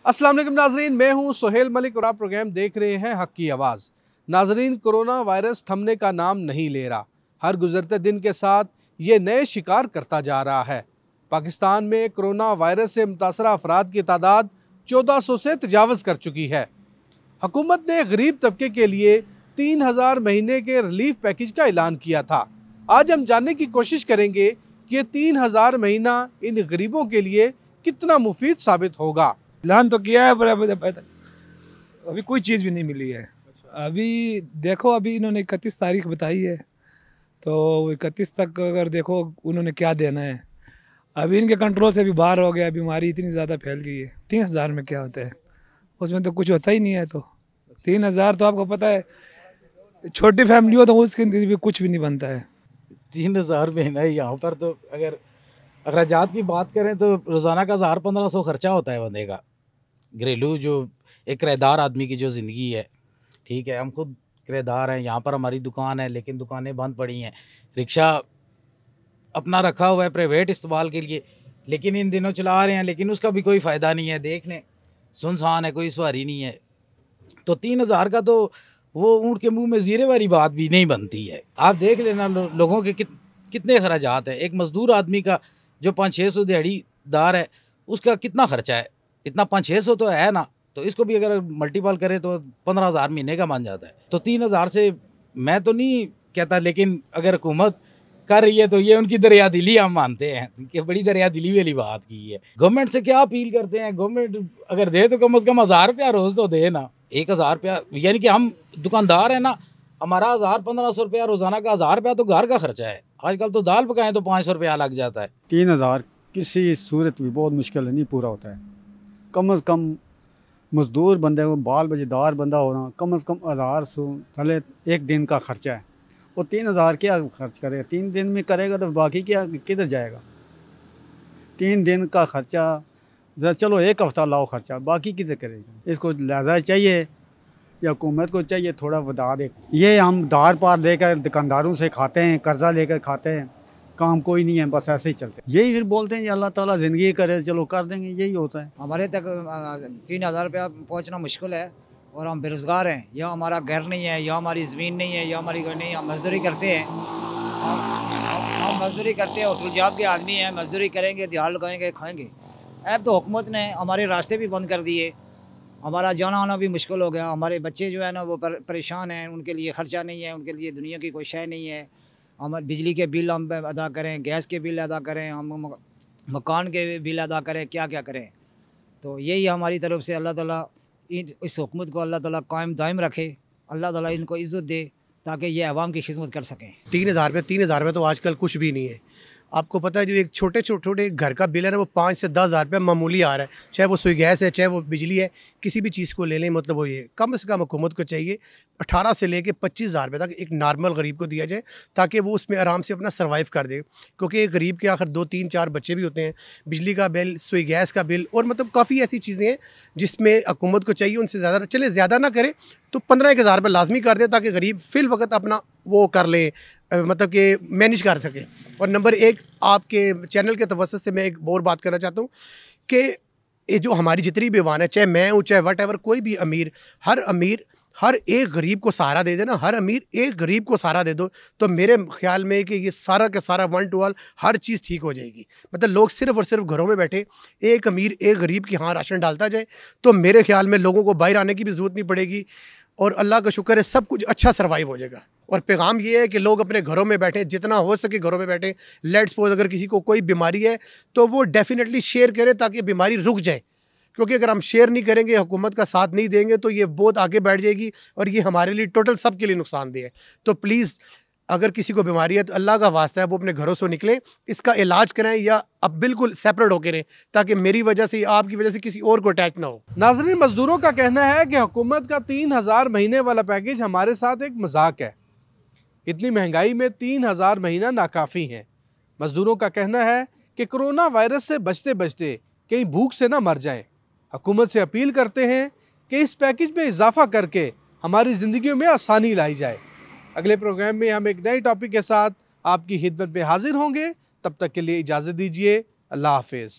अस्सलाम वालेकुम नाजरीन, मैं हूं सुहेल मलिक और आप प्रोग्राम देख रहे हैं हक की आवाज़। नाजरीन, कोरोना वायरस थमने का नाम नहीं ले रहा। हर गुजरते दिन के साथ ये नए शिकार करता जा रहा है। पाकिस्तान में कोरोना वायरस से मुतासरा अफराद की तादाद 1400 से तजावज़ कर चुकी है। हुकूमत ने गरीब तबके के लिए 3000 महीने के रिलीफ पैकेज का ऐलान किया था। आज हम जानने की कोशिश करेंगे कि ये 3000 महीना इन गरीबों के लिए कितना मुफीद साबित होगा। ऐलान तो किया है पर अभी कोई चीज़ भी नहीं मिली है। अभी देखो, अभी इन्होंने 31 तारीख बताई है, तो 31 तक अगर देखो उन्होंने क्या देना है। अभी इनके कंट्रोल से भी बाहर हो गया, बीमारी इतनी ज़्यादा फैल गई है। 3000 में क्या होता है, उसमें तो कुछ होता ही नहीं है। तो 3000 तो आपको पता है, छोटी फैमिली हो तो उसके लिए भी कुछ भी नहीं बनता है। 3000 महीना यहाँ पर तो अगर अखराजात की बात करें तो रोज़ाना का 1000-1500 खर्चा होता है बंदे का घरेलू, जो एक किराएदार आदमी की जो ज़िंदगी है। ठीक है, हम खुद किराएदार हैं, यहाँ पर हमारी दुकान है लेकिन दुकानें बंद पड़ी हैं। रिक्शा अपना रखा हुआ है प्राइवेट इस्तेमाल के लिए, लेकिन इन दिनों चला रहे हैं, लेकिन उसका भी कोई फ़ायदा नहीं है। देख लें, सुनसान है, कोई सवारी नहीं है। तो 3000 का तो वो ऊँट के मुंह में ज़ीरे वाली बात भी नहीं बनती है। आप देख लेना लोगों के कितने खर्चात हैं। एक मज़दूर आदमी का जो 500-600 दिहाड़ीदार है, उसका कितना खर्चा है। इतना 500-600 तो है ना, तो इसको भी अगर मल्टीपल करें तो 15,000 महीने का मान जाता है। तो 3000 से मैं तो नहीं कहता, लेकिन अगर हुकूमत कर रही है तो ये उनकी दरिया दिली हम मानते हैं कि बड़ी दरिया दिली वाली बात की है। गवर्नमेंट से क्या अपील करते हैं, गवर्नमेंट अगर दे तो कम से कम 1000 रुपया रोज़ तो दे ना। 1000 रुपया यानी कि हम दुकानदार हैं ना, हमारा 1000-1500 रुपया रोज़ाना का 1000 रुपया तो घर का खर्चा है। आजकल तो दाल पकाएं तो 500 रुपया लग जाता है। 3000 किसी सूरत भी बहुत मुश्किल है, नहीं पूरा होता है। कम से कम मजदूर बंदे को बाल बजेदार बंदा होना कम से कम 1000 से पहले एक दिन का खर्चा है। वो 3000 क्या खर्च करेगा? 3 दिन में करेगा तो बाकी क्या किधर जाएगा? 3 दिन का खर्चा चलो एक हफ्ता लाओ खर्चा, बाकी किधर करेगा? इसको लिहाजा चाहिए या हुकूमत को चाहिए थोड़ा बता दे। ये हम दार पार लेकर दुकानदारों से खाते हैं, कर्जा लेकर खाते हैं, काम कोई नहीं है, बस ऐसे ही चलते हैं। यही फिर बोलते हैं कि अल्लाह ताला ज़िंदगी करे, चलो कर देंगे, यही होता है। हमारे तक 3000 रुपया पहुँचना मुश्किल है और हम बेरोज़गार हैं। या हमारा घर नहीं है, या हमारी ज़मीन नहीं है, या हमारी घर नहीं है। हम मज़दूरी करते हैं, हम मज़दूरी करते हैं, होटल जॉब के आदमी हैं। मज़दूरी करेंगे, दिहाड़ लगाएंगे, खाएंगे। अब तो हुकूमत ने हमारे रास्ते भी बंद कर दिए, हमारा जाना आना भी मुश्किल हो गया। हमारे बच्चे जो है ना वो परेशान हैं, उनके लिए ख़र्चा नहीं है, उनके लिए दुनिया की कोई शय नहीं है। हम बिजली के बिल हम अदा करें, गैस के बिल अदा करें, हम मकान के बिल अदा करें, क्या क्या करें। तो यही हमारी तरफ से अल्लाह ताला इस हुकूमत को अल्लाह ताला कायम दायम रखे, अल्लाह ताला इनको इज़्ज़त दे ताकि ये अवाम की खिदमत कर सकें। 3000 में तो आजकल कुछ भी नहीं है। आपको पता है जो एक छोटे घर का बिल है ना, वो 5 से 10,000 रुपये मामूली आ रहा है। चाहे वो सुई गैस है, चाहे वो बिजली है, किसी भी चीज़ को ले लें, मतलब वो ये कम से कम हुकूमत को चाहिए 18 से लेके 25,000 रुपये तक एक नॉर्मल गरीब को दिया जाए, ताकि वो उसमें आराम से अपना सर्वाइव कर दे। क्योंकि एक गरीब के आखिर 2-3-4 बच्चे भी होते हैं, बिजली का बिल, सुई गैस का बिल, और मतलब काफ़ी ऐसी चीज़ें हैं जिसमें हुकूमत को चाहिए उनसे ज़्यादा, चले ज़्यादा ना करे तो 15-1000 रुपये लाजमी कर दे, ताकि गरीब फिल वक्त अपना वो कर ले, मतलब कि मैनेज कर सके। और नंबर एक, आपके चैनल के तवज्जुह से मैं एक और बात करना चाहता हूँ कि ये जो हमारी जितनी भी वान है, चाहे मैं हूँ, चाहे वट एवर, कोई भी अमीर, हर एक गरीब को सहारा दे देना, हर अमीर एक गरीब को सहारा दे दो, तो मेरे ख्याल में कि ये सारा का सारा वन टू ऑल हर चीज़ ठीक हो जाएगी। मतलब लोग सिर्फ़ और सिर्फ घरों में बैठे, एक अमीर एक गरीब की हाँ राशन डालता जाए, तो मेरे ख्याल में लोगों को बाहर आने की भी ज़रूरत नहीं पड़ेगी, और अल्लाह का शुक्र है सब कुछ अच्छा सर्वाइव हो जाएगा। और पैगाम ये है कि लोग अपने घरों में बैठें, जितना हो सके घरों में बैठें। लेट्स सपोज अगर किसी को कोई बीमारी है तो वो डेफिनेटली शेयर करें ताकि बीमारी रुक जाए, क्योंकि अगर हम शेयर नहीं करेंगे, हुकूमत का साथ नहीं देंगे, तो ये बहुत आगे बैठ जाएगी और ये हमारे लिए टोटल सब के लिए नुकसानदेह है। तो प्लीज़ अगर किसी को बीमारी है तो अल्लाह का वास्ता है वो अपने घरों से निकलें, इसका इलाज कराएं, या अब बिल्कुल सेपरेट होकर रहें, ताकि मेरी वजह से या आपकी वजह से किसी और को अटैक ना हो। नाज़रीन, मजदूरों का कहना है कि हुकूमत का 3000 महीने वाला पैकेज हमारे साथ एक मजाक है। इतनी महंगाई में 3000 महीना नाकाफ़ी है। मजदूरों का कहना है कि कोरोना वायरस से बचते बचते कहीं भूख से ना मर जाएं। हुकूमत से अपील करते हैं कि इस पैकेज में इजाफा करके हमारी ज़िंदगियों में आसानी लाई जाए। अगले प्रोग्राम में हम एक नए टॉपिक के साथ आपकी खिदमत में हाजिर होंगे। तब तक के लिए इजाज़त दीजिए। अल्लाह हाफिज़।